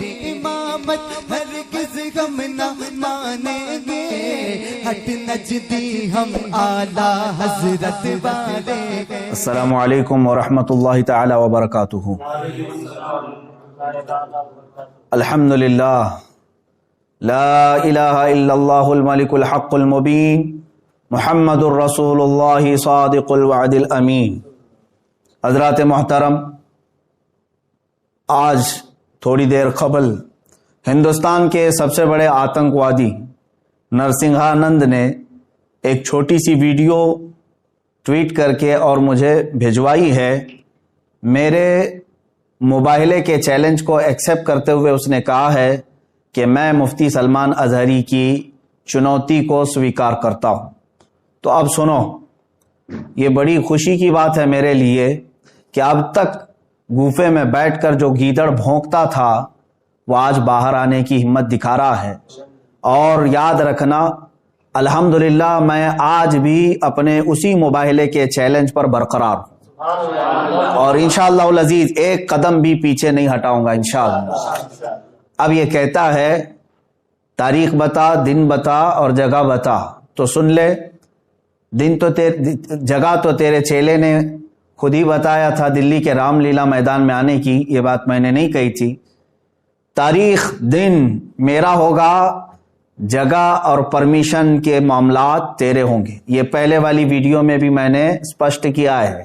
تیری امامت ہرگز ہم نہ مانیں گے، ہٹ نجدی ہم اعلیٰ حضرت والے۔ السلام علیکم ورحمۃ اللہ تعالی وبرکاتہ۔ الحمد للہ، لا الہ الا اللہ الملک الحق المبین، محمد الرسول اللہ صادق الوعد الامین۔ حضرات محترم، آج تھوڑی دیر قبل ہندوستان کے سب سے بڑے آتنکوادی نرسنگھانند نے ایک چھوٹی سی ویڈیو ٹویٹ کر کے اور مجھے بھیجوائی ہے۔ میرے مباہلے کے چیلنج کو ایکسیپٹ کرتے ہوئے اس نے کہا ہے کہ میں مفتی سلمان اظہری کی چنوتی کو سویکار کرتا ہوں۔ تو اب سنو، یہ بڑی خوشی کی بات ہے میرے لیے کہ اب تک گوفے میں بیٹھ کر جو گیدڑ بھونکتا تھا وہ آج باہر آنے کی ہمت دکھا رہا ہے۔ اور یاد رکھنا، الحمدللہ میں آج بھی اپنے اسی مباہلے کے چیلنج پر برقرار ہوں، اور انشاءاللہ العزیز ایک قدم بھی پیچھے نہیں ہٹاؤں گا انشاءاللہ۔ اب یہ کہتا ہے تاریخ بتا، دن بتا اور جگہ بتا، تو سن لے۔ جگہ تو تیرے چیلے نے خود ہی بتایا تھا، دلی کے رام لیلا میدان میں آنے کی، یہ بات میں نے نہیں کہی تھی۔ تاریخ دن میرا ہوگا، جگہ اور پرمیشن کے معاملات تیرے ہوں گے۔ یہ پہلے والی ویڈیو میں بھی میں نے اسپشٹ کیا ہے،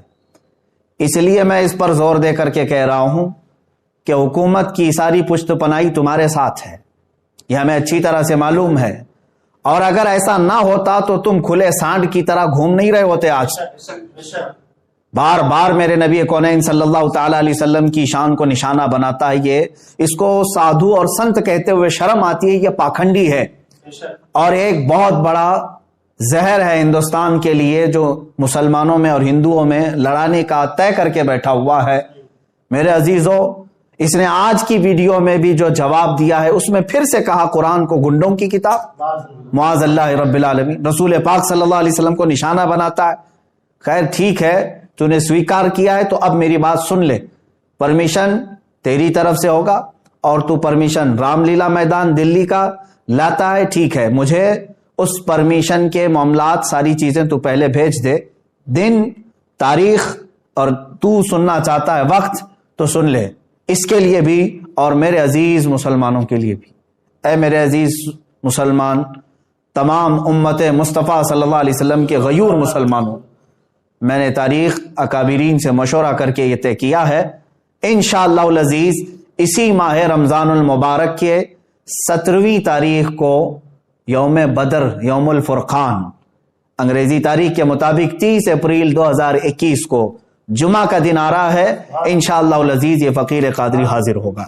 اس لیے میں اس پر زور دے کر کے کہہ رہا ہوں کہ حکومت کی ساری پشت پناہی تمہارے ساتھ ہے، یہ ہمیں اچھی طرح سے معلوم ہے۔ اور اگر ایسا نہ ہوتا تو تم کھلے سانڈ کی طرح گھوم نہیں رہے ہوتے آج۔ بار بار میرے نبی کونین صلی اللہ تعالی علیہ وسلم کی شان کو نشانہ بناتا ہے یہ، اس کو سادھو اور سنت کہتے ہوئے شرم آتی ہے، یہ پاکھنڈی ہے اور ایک بہت بڑا زہر ہے ہندوستان کے لیے، جو مسلمانوں میں اور ہندوؤں میں لڑانے کا طے کر کے بیٹھا ہوا ہے۔ میرے عزیزو، اس نے آج کی ویڈیو میں بھی جو جواب دیا ہے اس میں پھر سے کہا قرآن کو گنڈوں کی کتاب، معاذ اللہ رب العالمین، رسول پاک صلی اللہ علیہ وسلم کو نشانہ بناتا ہے۔ خیر ٹھیک ہے، تو نے سویکار کیا ہے تو اب میری بات سن لے۔ پرمیشن تیری طرف سے ہوگا اور تو پرمیشن رام لیلا میدان دلی کا لاتا ہے، ٹھیک ہے، مجھے اس پرمیشن کے معاملات ساری چیزیں تو پہلے بھیج دے، دن، تاریخ، اور تو سننا چاہتا ہے وقت تو سن لے، اس کے لیے بھی اور میرے عزیز مسلمانوں کے لیے بھی۔ اے میرے عزیز مسلمان، تمام امت مصطفیٰ صلی اللہ علیہ وسلم کے غیور مسلمانوں، میں نے تاریخ اکابرین سے مشورہ کر کے یہ طے کیا ہے، انشاءاللہ العزیز اسی ماہ رمضان المبارک کے 17ویں تاریخ کو یوم بدر، یوم الفرقان، انگریزی تاریخ کے مطابق 30 اپریل 2021 کو جمعہ کا دن آ رہا ہے، انشاءاللہ العزیز یہ فقیر قادری حاضر ہوگا۔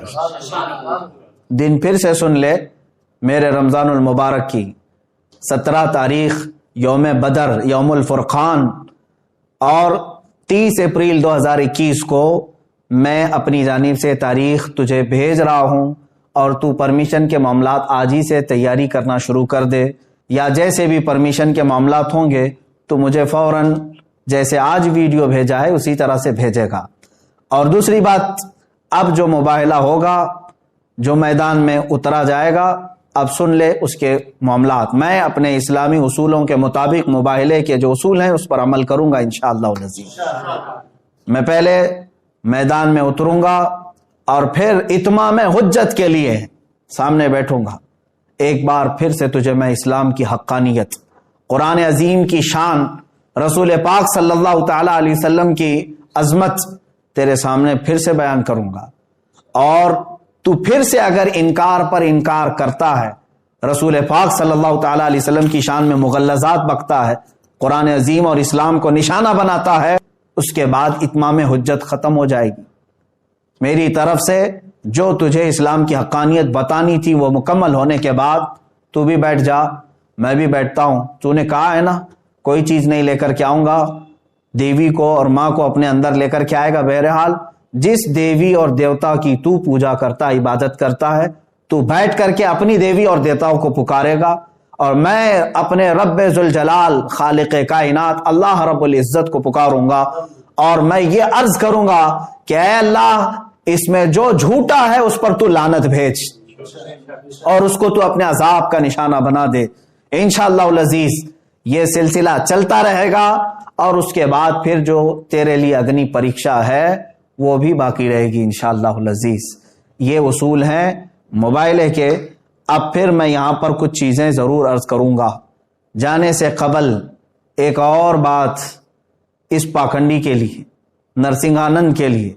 دن پھر سے سن لے، میرے رمضان المبارک کی 17 تاریخ یوم بدر، یوم الفرقان، اور 30 اپریل 2021 کو میں اپنی جانب سے تاریخ تجھے بھیج رہا ہوں، اور تو پرمیشن کے معاملات آج ہی سے تیاری کرنا شروع کر دے، یا جیسے بھی پرمیشن کے معاملات ہوں گے تو مجھے فوراً جیسے آج ویڈیو بھیجا ہے اسی طرح سے بھیجے گا۔ اور دوسری بات، اب جو مباہلہ ہوگا، جو میدان میں اترا جائے گا، اب سن لے اس کے معاملات۔ میں اپنے اسلامی اصولوں کے مطابق مباہلے کے جو اصول ہیں اس پر عمل کروں گا انشاءاللہ العزیز۔ میں پہلے میدان میں اتروں گا اور پھر اتمام حجت کے لیے سامنے بیٹھوں گا۔ ایک بار پھر سے تجھے میں اسلام کی حقانیت، قرآن عظیم کی شان، رسول پاک صلی اللہ تعالی علیہ وسلم کی عظمت تیرے سامنے پھر سے بیان کروں گا، اور تو پھر سے اگر انکار پر انکار کرتا ہے، رسول پاک صلی اللہ تعالی علیہ وسلم کی شان میں مغلظات بکتا ہے، قرآن عظیم اور اسلام کو نشانہ بناتا ہے، اس کے بعد اتمام حجت ختم ہو جائے گی۔ میری طرف سے جو تجھے اسلام کی حقانیت بتانی تھی وہ مکمل ہونے کے بعد تو بھی بیٹھ جا، میں بھی بیٹھتا ہوں۔ تو نے کہا ہے نا کوئی چیز نہیں لے کر کے آؤں گا، دیوی کو اور ماں کو اپنے اندر لے کر کے آئے گا۔ بہرحال جس دیوی اور دیوتا کی تو پوجا کرتا، عبادت کرتا ہے، تو بیٹھ کر کے اپنی دیوی اور دیوتاؤں کو پکارے گا، اور میں اپنے رب ذوالجلال خالق کائنات اللہ رب العزت کو پکاروں گا، اور میں یہ عرض کروں گا کہ اے اللہ، اس میں جو جھوٹا ہے اس پر تو لعنت بھیج اور اس کو تو اپنے عذاب کا نشانہ بنا دے. انشاءاللہ العزیز یہ سلسلہ چلتا رہے گا اور اس کے بعد پھر جو تیرے لیے اگنی پریکشا ہے وہ بھی باقی رہے گی انشاءاللہ العزیز. یہ اصول ہیں موبائل کے. اب پھر میں یہاں پر کچھ چیزیں ضرور عرض کروں گا. جانے سے قبل ایک اور بات اس پاکھنڈی کے لیے، نرسنگ آنند کے لیے،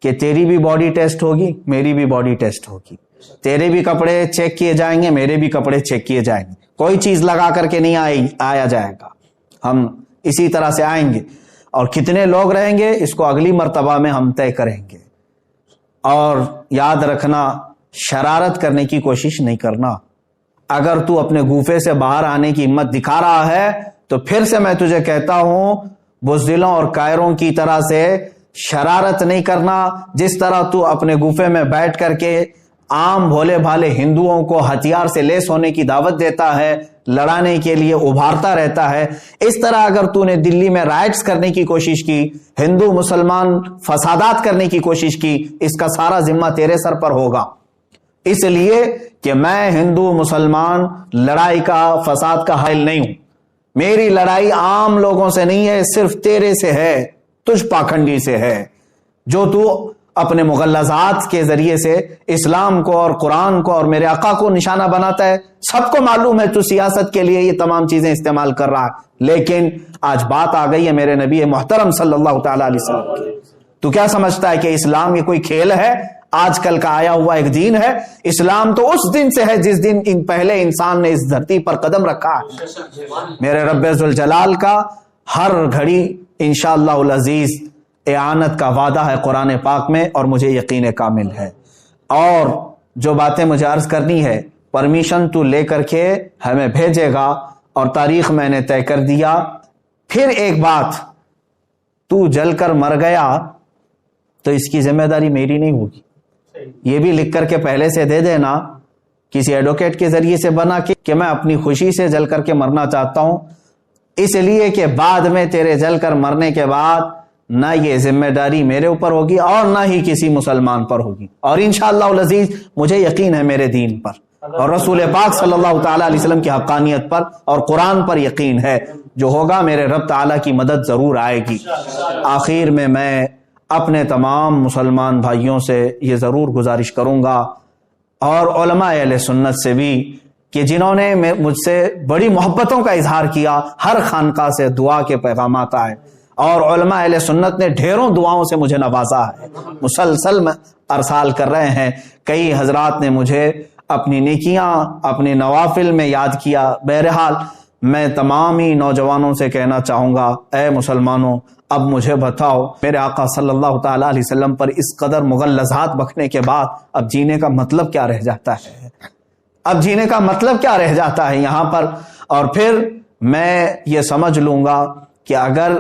کہ تیری بھی باڈی ٹیسٹ ہوگی، میری بھی باڈی ٹیسٹ ہوگی. تیرے بھی کپڑے چیک کیے جائیں گے، میرے بھی کپڑے چیک کیے جائیں گے. کوئی چیز لگا کر کے نہیں آیا جائے گا. ہم اسی طرح سے آئیں گے اور کتنے لوگ رہیں گے اس کو اگلی مرتبہ میں ہم طے کریں گے. اور یاد رکھنا، شرارت کرنے کی کوشش نہیں کرنا. اگر تو اپنے گوفے سے باہر آنے کی ہمت دکھا رہا ہے تو پھر سے میں تجھے کہتا ہوں، بزدلوں اور کائروں کی طرح سے شرارت نہیں کرنا. جس طرح تو اپنے گوفے میں بیٹھ کر کے عام بھولے بھالے ہندوؤں کو ہتھیار سے لیس ہونے کی دعوت دیتا ہے، لڑانے کے لیے ابھارتا رہتا ہے، اس طرح اگر تو نے دلی میں رائٹس کرنے کی کوشش کی، ہندو مسلمان فسادات کرنے کی کوشش کی، اس کا سارا ذمہ تیرے سر پر ہوگا. اس لیے کہ میں ہندو مسلمان لڑائی کا، فساد کا حائل نہیں ہوں. میری لڑائی عام لوگوں سے نہیں ہے، صرف تیرے سے ہے، تجھ پاکھنڈی سے ہے، جو تو اپنے مغلظات کے ذریعے سے اسلام کو اور قرآن کو اور میرے آقا کو نشانہ بناتا ہے. سب کو معلوم ہے تو سیاست کے لیے یہ تمام چیزیں استعمال کر رہا ہے، لیکن آج بات آ گئی ہے میرے نبی محترم صلی اللہ تعالی علیہ وسلم کی. تو کیا سمجھتا ہے کہ اسلام یہ کوئی کھیل ہے، آج کل کا آیا ہوا ایک دین ہے؟ اسلام تو اس دن سے ہے جس دن پہلے انسان نے اس دھرتی پر قدم رکھا ہے. میرے رب ذوالجلال کا ہر گھڑی انشاءاللہ العزیز اعانت کا وعدہ ہے قرآن پاک میں، اور مجھے یقین کامل ہے. اور جو باتیں مجھے عرض کرنی ہے پرمیشن تو لے کر کے ہمیں بھیجے گا، اور تاریخ میں نے طے کر دیا. پھر ایک بات، تو جل کر مر گیا تو اس کی ذمہ داری میری نہیں ہوگی. یہ بھی لکھ کر کے پہلے سے دے دینا کسی ایڈوکیٹ کے ذریعے سے بنا کے کہ میں اپنی خوشی سے جل کر کے مرنا چاہتا ہوں، اس لیے کہ بعد میں تیرے جل کر مرنے کے بعد نہ یہ ذمہ داری میرے اوپر ہوگی اور نہ ہی کسی مسلمان پر ہوگی. اور انشاءاللہ العزیز مجھے یقین ہے میرے دین پر اور رسول پاک صلی اللہ تعالی علیہ وسلم کی حقانیت پر اور قرآن پر یقین ہے. جو ہوگا میرے رب تعالی کی مدد ضرور آئے گی. آخر میں اپنے تمام مسلمان بھائیوں سے یہ ضرور گزارش کروں گا، اور علماء اہل سنت سے بھی، کہ جنہوں نے مجھ سے بڑی محبتوں کا اظہار کیا، ہر خانقاہ سے دعا کے پیغامات آئے اور علماء اہل سنت نے ڈھیروں دعاؤں سے مجھے نوازا ہے، مسلسل ارسال کر رہے ہیں. کئی حضرات نے مجھے اپنی نیکیاں، اپنے نوافل میں یاد کیا. بہرحال میں تمام ہی نوجوانوں سے کہنا چاہوں گا، اے مسلمانوں، اب مجھے بتاؤ، میرے آقا صلی اللہ تعالی علیہ وسلم پر اس قدر مغلظات بکنے کے بعد اب جینے کا مطلب کیا رہ جاتا ہے؟ اب جینے کا مطلب کیا رہ جاتا ہے یہاں پر؟ اور پھر میں یہ سمجھ لوں گا کہ اگر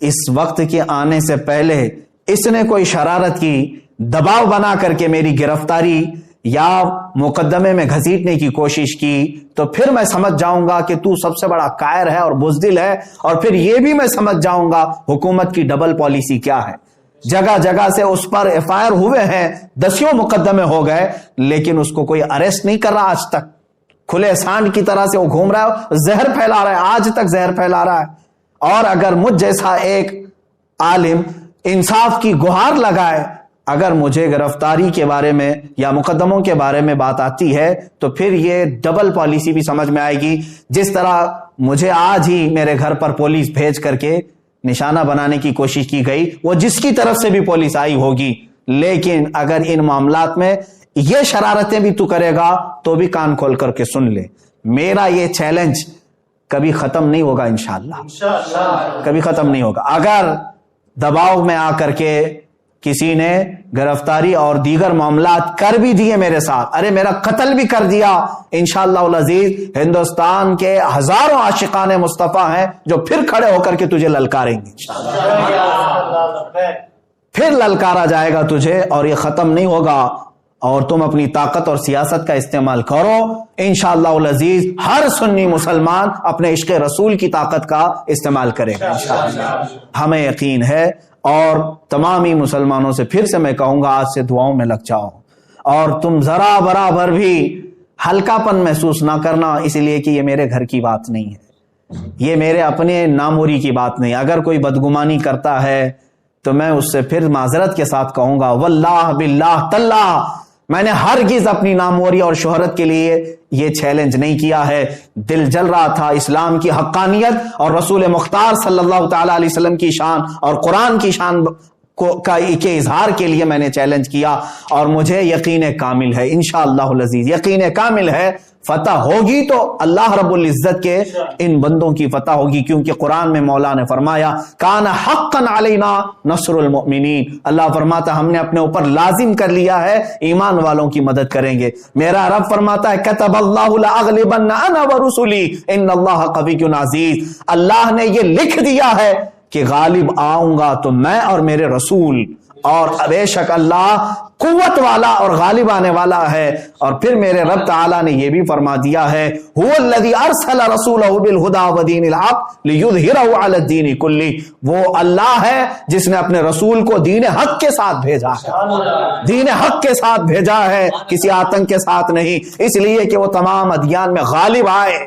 اس وقت کے آنے سے پہلے اس نے کوئی شرارت کی، دباؤ بنا کر کے میری گرفتاری یا مقدمے میں گھسیٹنے کی کوشش کی، تو پھر میں سمجھ جاؤں گا کہ تو سب سے بڑا کائر ہے اور بزدل ہے. اور پھر یہ بھی میں سمجھ جاؤں گا حکومت کی ڈبل پالیسی کیا ہے. جگہ جگہ سے اس پر ایف آئی آر ہوئے ہیں، دسیوں مقدمے ہو گئے، لیکن اس کو کوئی اریسٹ نہیں کر رہا آج تک. کھلے سانڈ کی طرح سے وہ گھوم رہا ہے، زہر پھیلا رہا ہے، آج تک زہر پھیلا رہا ہے. اور اگر مجھ جیسا ایک عالم انصاف کی گہار لگائے، اگر مجھے گرفتاری کے بارے میں یا مقدموں کے بارے میں بات آتی ہے تو پھر یہ ڈبل پالیسی بھی سمجھ میں آئے گی. جس طرح مجھے آج ہی میرے گھر پر پولیس بھیج کر کے نشانہ بنانے کی کوشش کی گئی، وہ جس کی طرف سے بھی پولیس آئی ہوگی، لیکن اگر ان معاملات میں یہ شرارتیں بھی تو کرے گا تو بھی کان کھول کر کے سن لے. میرا یہ چیلنج کبھی ختم نہیں ہوگا، انشاءاللہ کبھی ختم نہیں ہوگا. اگر دباؤ میں آ کر کے کسی نے گرفتاری اور دیگر معاملات کر بھی دیے میرے ساتھ، ارے میرا قتل بھی کر دیا، انشاءاللہ العزیز ہندوستان کے ہزاروں عاشقان مصطفیٰ ہیں جو پھر کھڑے ہو کر کے تجھے للکاریں گے. پھر للکارا جائے گا تجھے، اور یہ ختم نہیں ہوگا. اور تم اپنی طاقت اور سیاست کا استعمال کرو، انشاءاللہ العزیز ہر سنی مسلمان اپنے عشق رسول کی طاقت کا استعمال کرے گا انشاءاللہ. ہمیں یقین ہے اور تمامی مسلمانوں سے پھر سے میں کہوں گا آج سے دعاؤں میں لگ جاؤ، اور تم ذرا برابر بھی ہلکا پن محسوس نہ کرنا، اس لیے کہ یہ میرے گھر کی بات نہیں ہے، یہ میرے اپنے ناموری کی بات نہیں۔ اگر کوئی بدگمانی کرتا ہے تو میں اس سے پھر معذرت کے ساتھ کہوں گا واللہ باللہ تاللہ میں نے ہرگز اپنی ناموری اور شہرت کے لیے یہ چیلنج نہیں کیا ہے، دل جل رہا تھا اسلام کی حقانیت اور رسول مختار صلی اللہ تعالی علیہ وسلم کی شان اور قرآن کی شان کے اظہار کے لیے میں نے چیلنج کیا، اور مجھے یقین کامل ہے انشاءاللہ العزیز، یقین کامل ہے فتح ہوگی تو اللہ رب العزت کے ان بندوں کی فتح ہوگی، کیونکہ قرآن میں مولا نے فرمایا کان حقا علینا نصر المؤمنین، اللہ فرماتا ہم نے اپنے اوپر لازم کر لیا ہے ایمان والوں کی مدد کریں گے۔ میرا رب فرماتا ہے کتب اللہ لاغلبن انا ورسلی ان اللہ قوی عزیز، اللہ نے یہ لکھ دیا ہے کہ غالب آؤں گا تو میں اور میرے رسول، اور بے شک اللہ قوت والا اور غالب آنے والا ہے۔ اور پھر میرے رب تعالیٰ نے یہ بھی فرما دیا ہے هو الذی ارسل رسولہ بالہدی ودین الحق لیظہرہ علی الدین کلہ، وہ اللہ ہے جس نے اپنے رسول کو دین حق کے ساتھ بھیجا ہے، دین حق کے ساتھ بھیجا ہے، کسی آتنک کے ساتھ نہیں، اس لیے کہ وہ تمام ادیان میں غالب آئے۔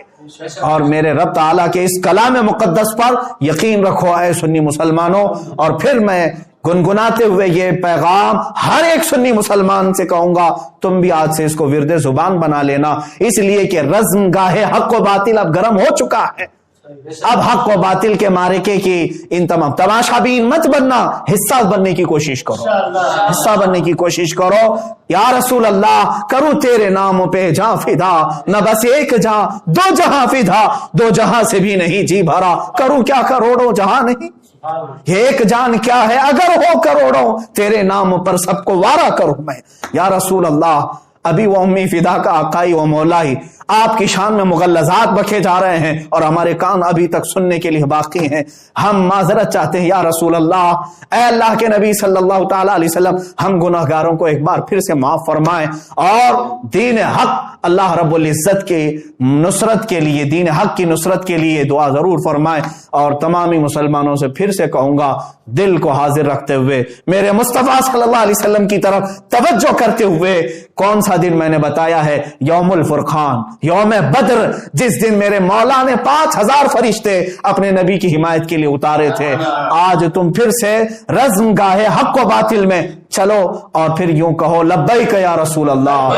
اور میرے رب تعالیٰ کے اس کلام مقدس پر یقین رکھو اے سنی مسلمانوں، اور پھر میں گنگناتے ہوئے یہ پیغام ہر ایک سنی مسلمان سے کہوں گا تم بھی آج سے اس کو ورد زبان بنا لینا، اس لیے کہ رزم گاہ حق و باطل اب گرم ہو چکا ہے، اب حق و باطل کے معرکے کی ان تمام تماشا بین مت بننا، حصہ بننے کی کوشش کرو، حصہ بننے کی کوشش کرو۔ یا رسول اللہ کروں تیرے نام پہ جہاں فدا، نہ بس ایک جہاں دو جہاں فدا، دو جہاں سے بھی نہیں جی بھرا، کروں کیا کروڑوں جہاں نہیں، ایک جان کیا ہے اگر ہو کروڑوں، تیرے نام پر سب کو وارا کروں میں۔ یا رسول اللہ ابھی وہ امی فدا کا آقائی و مولائی آپ کی شان میں مغلظات بکے جا رہے ہیں اور ہمارے کان ابھی تک سننے کے لیے باقی ہیں، ہم معذرت چاہتے ہیں یا رسول اللہ، اے اللہ کے نبی صلی اللہ تعالی علیہ وسلم، ہم گناہگاروں کو ایک بار پھر سے معاف فرمائیں، اور دین حق اللہ رب العزت کے نصرت کے لیے، دین حق کی نصرت کے لیے دعا ضرور فرمائیں۔ اور تمامی مسلمانوں سے پھر سے کہوں گا دل کو حاضر رکھتے ہوئے میرے مصطفیٰ صلی اللہ علیہ وسلم کی طرف توجہ کرتے ہوئے، کون سا دن میں نے بتایا ہے؟ یوم الفرقان، یوم بدر، جس دن میرے مولا نے 5000 فرشتے اپنے نبی کی حمایت کے لیے اتارے تھے۔ آج تم پھر سے رزم گاہے حق و باطل میں چلو اور پھر یوں کہو لبیک یا رسول اللہ،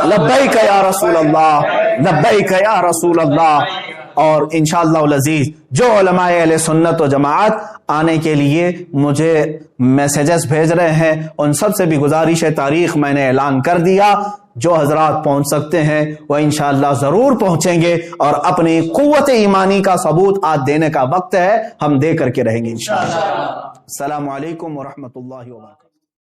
لبیک یا رسول اللہ، لبیک یا رسول اللہ۔ اور انشاءاللہ العزیز جو علماء اہل سنت و جماعت آنے کے لیے مجھے میسیجز بھیج رہے ہیں، ان سب سے بھی گزارش ہے، تاریخ میں نے اعلان کر دیا، جو حضرات پہنچ سکتے ہیں وہ انشاءاللہ ضرور پہنچیں گے، اور اپنی قوت ایمانی کا ثبوت آج دینے کا وقت ہے، ہم دے کر کے رہیں گے انشاءاللہ۔ السلام علیکم ورحمۃ اللہ وبرکاتہ۔